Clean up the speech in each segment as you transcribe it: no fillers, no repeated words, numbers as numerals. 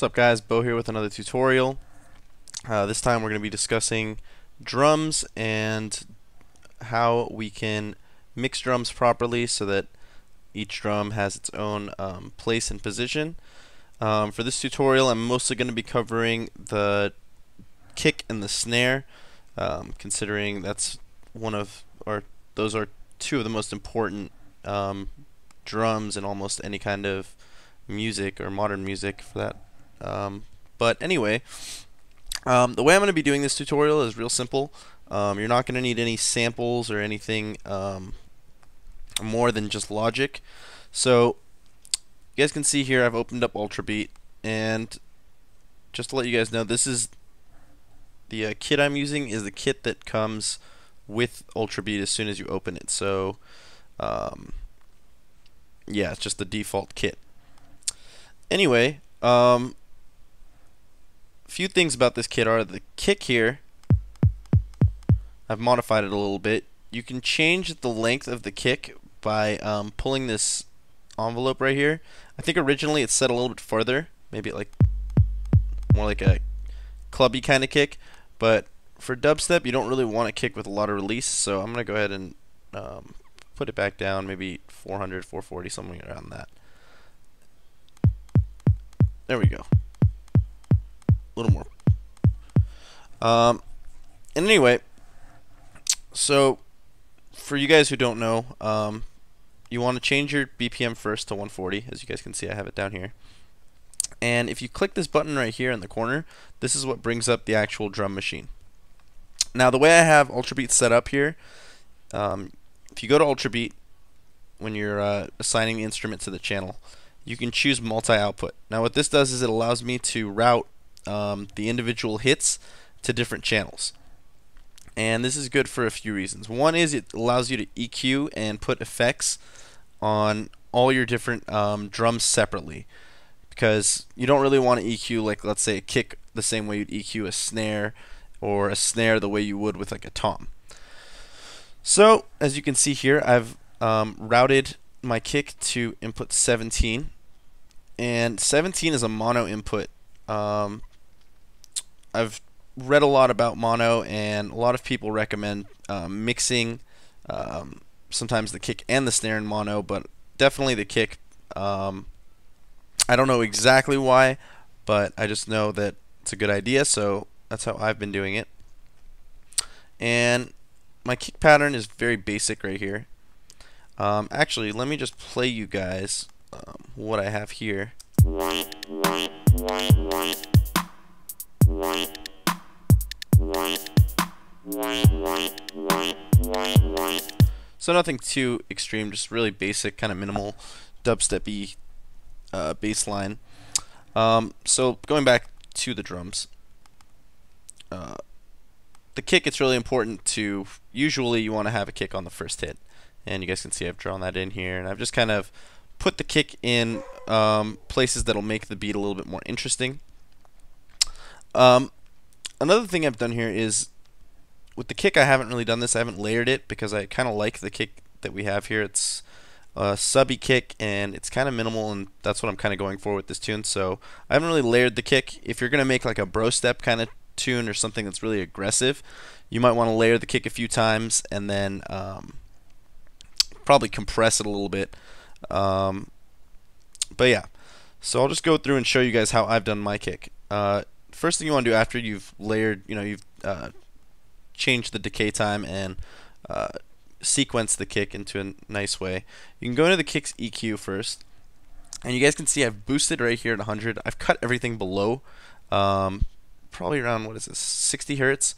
What's up guys, Bo here with another tutorial. This time we're going to be discussing drums and how we can mix drums properly so that each drum has its own place and position. For this tutorial I'm mostly going to be covering the kick and the snare, considering that's those are two of the most important drums in almost any kind of music or modern music for that. But anyway, the way I'm going to be doing this tutorial is real simple. You're not going to need any samples or anything more than just logic. So you guys can see here I've opened up Ultrabeat, and just to let you guys know, this is the kit I'm using is the kit that comes with Ultrabeat as soon as you open it. So yeah, it's just the default kit. Anyway, few things about this kit are the kick here. I've modified it a little bit. You can change the length of the kick by pulling this envelope right here. I think originally it's set a little bit further, maybe like more like a clubby kind of kick, but for dubstep you don't really want a kick with a lot of release, so I'm gonna go ahead and put it back down, maybe 400, 440, something around that. There we go. A little more. And anyway, so for you guys who don't know, you want to change your BPM first to 140. As you guys can see, I have it down here. And if you click this button right here in the corner, this is what brings up the actual drum machine. Now, the way I have Ultrabeat set up here, if you go to Ultrabeat when you're assigning the instrument to the channel, you can choose multi-output. Now what this does is it allows me to route the individual hits to different channels. And this is good for a few reasons. One is it allows you to EQ and put effects on all your different drums separately, because you don't really want to EQ, like, let's say, a kick the same way you'd EQ a snare, or a snare the way you would with like a tom. So as you can see here, I've routed my kick to input 17, and 17 is a mono input. I've read a lot about mono, and a lot of people recommend mixing sometimes the kick and the snare in mono, but definitely the kick. I don't know exactly why, but I just know that it's a good idea, so that's how I've been doing it. And my kick pattern is very basic right here. Actually, let me just play you guys what I have here. So nothing too extreme, just really basic, kind of minimal dubstep-y bass line. So going back to the drums, the kick, it's really important to, usually you want to have a kick on the first hit. And you guys can see I've drawn that in here, and I've just kind of put the kick in places that'll make the beat a little bit more interesting. Another thing I've done here is, with the kick I haven't really done this. I haven't layered it because I kind of like the kick that we have here. It's a subby kick, and it's kind of minimal, and that's what I'm kind of going for with this tune. So I haven't really layered the kick. If you're going to make like a bro step kind of tune or something that's really aggressive, you might want to layer the kick a few times and then probably compress it a little bit. But yeah, so I'll just go through and show you guys how I've done my kick. First thing you want to do after you've layered, you've changed the decay time and sequence the kick into a nice way, you can go into the kick's EQ first, and you guys can see I've boosted right here at 100. I've cut everything below probably around, what is this, 60 hertz.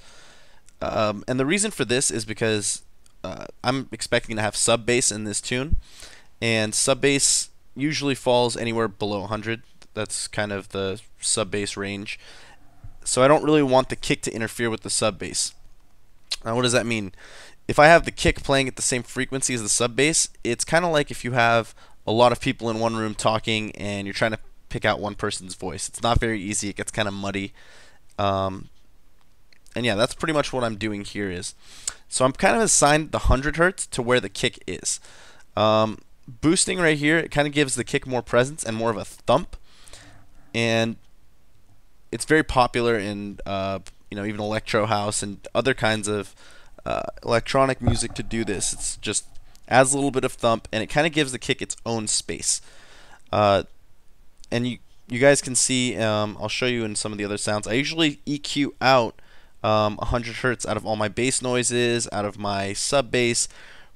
And the reason for this is because I'm expecting to have sub bass in this tune, and sub bass usually falls anywhere below 100. That's kind of the sub bass range. So I don't really want the kick to interfere with the sub bass. Now what does that mean? If I have the kick playing at the same frequency as the sub bass, it's kind of like if you have a lot of people in one room talking and you're trying to pick out one person's voice. It's not very easy. It gets kind of muddy. And yeah, that's pretty much what I'm doing here is. So I'm kind of assigned the 100 hertz to where the kick is. Boosting right here, it kind of gives the kick more presence and more of a thump. And it's very popular in even electro house and other kinds of electronic music to do this. It's just adds a little bit of thump, and it kind of gives the kick its own space. Uh, and you guys can see, I'll show you in some of the other sounds. I usually EQ out 100 hertz out of all my bass noises, out of my sub bass,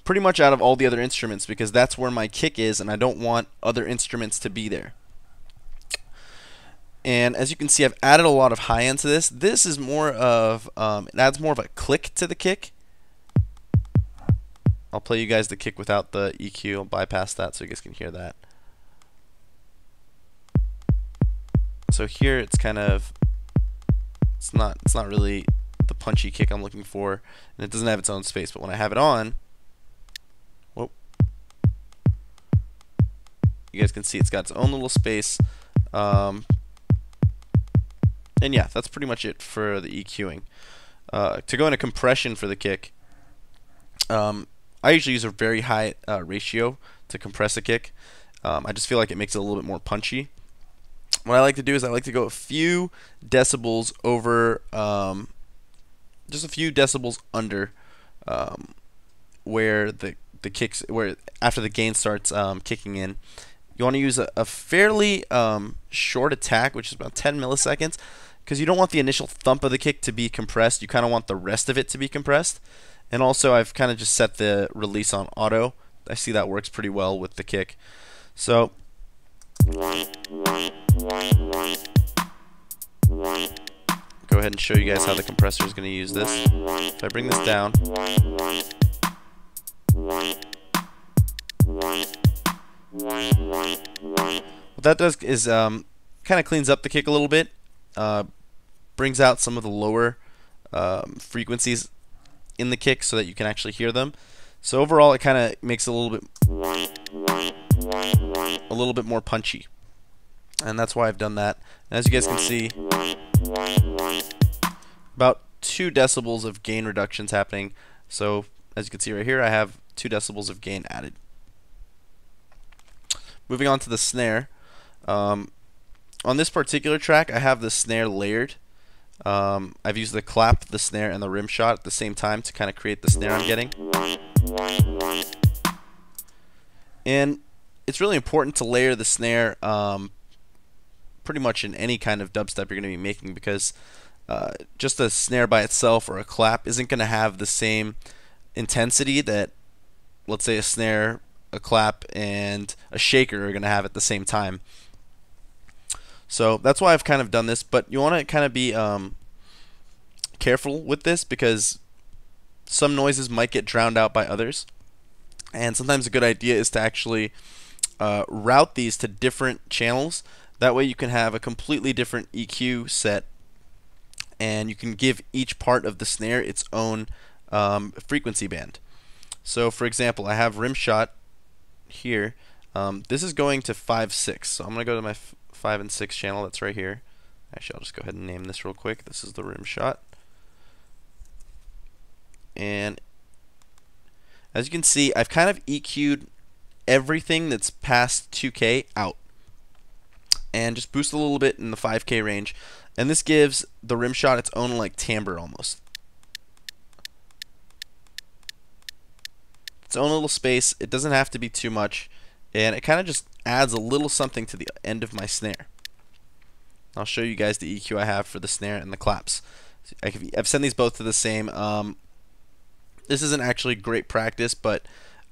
pretty much out of all the other instruments, because that's where my kick is, and I don't want other instruments to be there. And as you can see, I've added a lot of high end to this. This is more of, it adds more of a click to the kick. I'll play you guys the kick without the EQ. I'll bypass that so you guys can hear that. So here it's kind of, it's not really the punchy kick I'm looking for, and it doesn't have its own space. But when I have it on, whoa, you guys can see it's got its own little space. And yeah, that's pretty much it for the EQing. To go into compression for the kick, I usually use a very high ratio to compress a kick. I just feel like it makes it a little bit more punchy. What I like to do is I like to go a few decibels over, just a few decibels under where the kicks, where after the gain starts kicking in. You want to use a fairly short attack, which is about 10 milliseconds, because you don't want the initial thump of the kick to be compressed. You kind of want the rest of it to be compressed. And also, I've kind of just set the release on auto. I see that works pretty well with the kick. So go ahead and show you guys how the compressor is going to use this. If I bring this down, what that does is kind of cleans up the kick a little bit, brings out some of the lower frequencies in the kick so that you can actually hear them. So overall, it kind of makes it a little bit more punchy, and that's why I've done that. And as you guys can see, about 2 decibels of gain reductions happening. So as you can see right here, I have 2 decibels of gain added. Moving on to the snare. On this particular track, I have the snare layered. I've used the clap, the snare, and the rim shot at the same time to kind of create the snare I'm getting. And it's really important to layer the snare pretty much in any kind of dubstep you're going to be making, because just a snare by itself or a clap isn't going to have the same intensity that, let's say, a snare, a clap, and a shaker are going to have at the same time. So that's why I've kind of done this, but you want to kind of be careful with this, because some noises might get drowned out by others, and sometimes a good idea is to actually route these to different channels. That way you can have a completely different EQ set, and you can give each part of the snare its own frequency band. So for example, I have rim shot here. This is going to 5/6, so I'm going to go to my 5 and 6 channel that's right here. Actually, I'll just go ahead and name this real quick. This is the rim shot. And as you can see, I've kind of EQ'd everything that's past 2K out, and just boost a little bit in the 5K range. And this gives the rim shot its own like timbre almost. Its own little space. It doesn't have to be too much, and it kind of just adds a little something to the end of my snare. I'll show you guys the EQ I have for the snare and the claps. I've sent these both to the same. This isn't actually great practice, but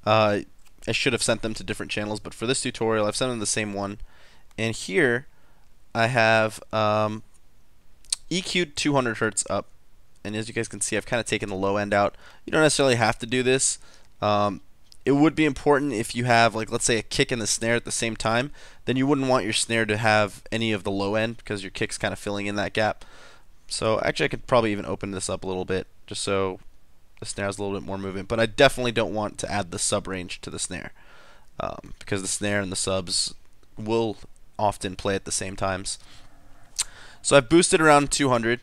I should have sent them to different channels. But for this tutorial, I've sent them the same one. And here I have EQ'd 200 hertz up. And as you guys can see, I've kind of taken the low end out. You don't necessarily have to do this. It would be important if you have, like, let's say a kick and the snare at the same time. Then you wouldn't want your snare to have any of the low end, because your kick's kind of filling in that gap. So actually, I could probably even open this up a little bit just so the snare has a little bit more movement. But I definitely don't want to add the sub range to the snare, because the snare and the subs will often play at the same times. So I've boosted around 200,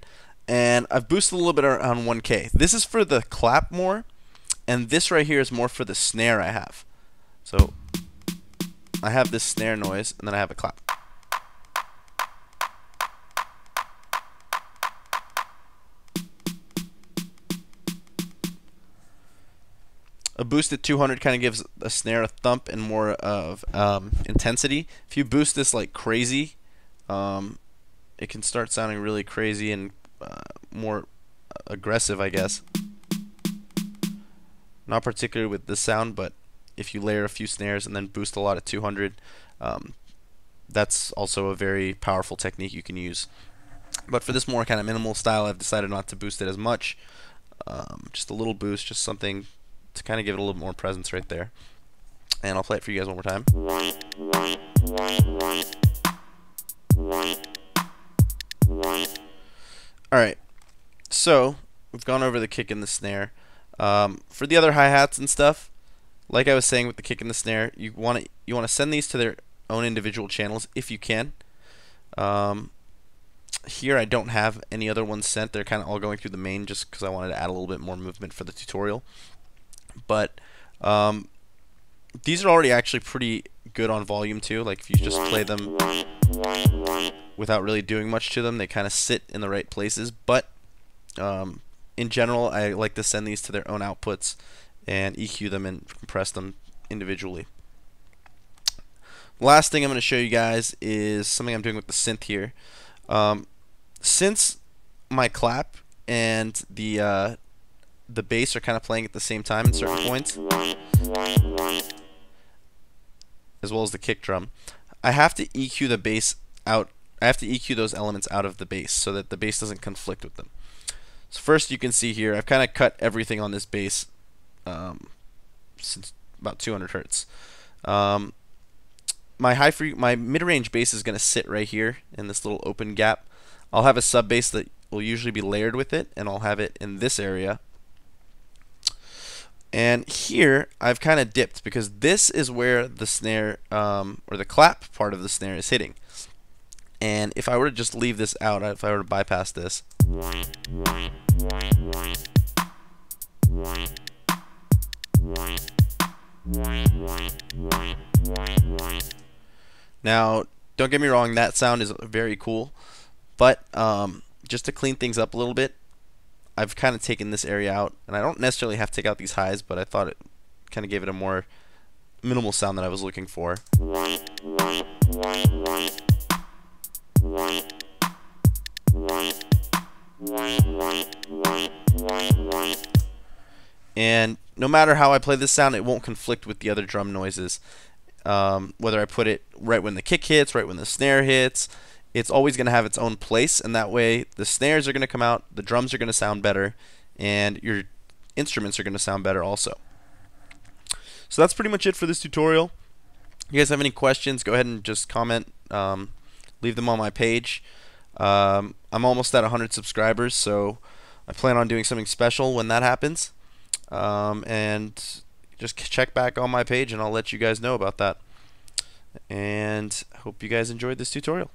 and I've boosted a little bit around 1K. This is for the clap more, and this right here is more for the snare I have. So I have this snare noise, and then I have a clap. A boost at 200 kind of gives a snare a thump and more of intensity. If you boost this like crazy, it can start sounding really crazy and more aggressive, I guess. Not particularly with this sound, but if you layer a few snares and then boost a lot at 200, that's also a very powerful technique you can use. But for this more kind of minimal style, I've decided not to boost it as much. Just a little boost, just something to kind of give it a little more presence right there. And I'll play it for you guys one more time. Alright, so we've gone over the kick and the snare. For the other hi-hats and stuff, like I was saying with the kick and the snare, you want to send these to their own individual channels if you can. Here I don't have any other ones sent. They're kind of all going through the main just because I wanted to add a little bit more movement for the tutorial. But these are already actually pretty good on volume too. Like if you just play them without really doing much to them, they kind of sit in the right places. But in general, I like to send these to their own outputs and EQ them and compress them individually. Last thing I'm going to show you guys is something I'm doing with the synth here. Since my clap and the bass are kind of playing at the same time in certain points, as well as the kick drum, I have to EQ the bass out. I have to EQ those elements out of the bass so that the bass doesn't conflict with them. So first, you can see here I've kind of cut everything on this bass since about 200 hertz. My mid-range bass is going to sit right here in this little open gap. I'll have a sub bass that will usually be layered with it, and I'll have it in this area. And here I've kind of dipped because this is where the snare or the clap part of the snare is hitting. And if I were to just leave this out, if I were to bypass this, now don't get me wrong, that sound is very cool, but just to clean things up a little bit, I've kind of taken this area out, and I don't necessarily have to take out these highs, but I thought it kind of gave it a more minimal sound that I was looking for. And no matter how I play this sound, it won't conflict with the other drum noises. Whether I put it right when the kick hits, right when the snare hits, it's always going to have its own place, and that way the snares are going to come out, the drums are going to sound better, and your instruments are going to sound better also. So that's pretty much it for this tutorial. If you guys have any questions, go ahead and just comment, leave them on my page. I'm almost at 100 subscribers, so I plan on doing something special when that happens. And just check back on my page and I'll let you guys know about that. And hope you guys enjoyed this tutorial.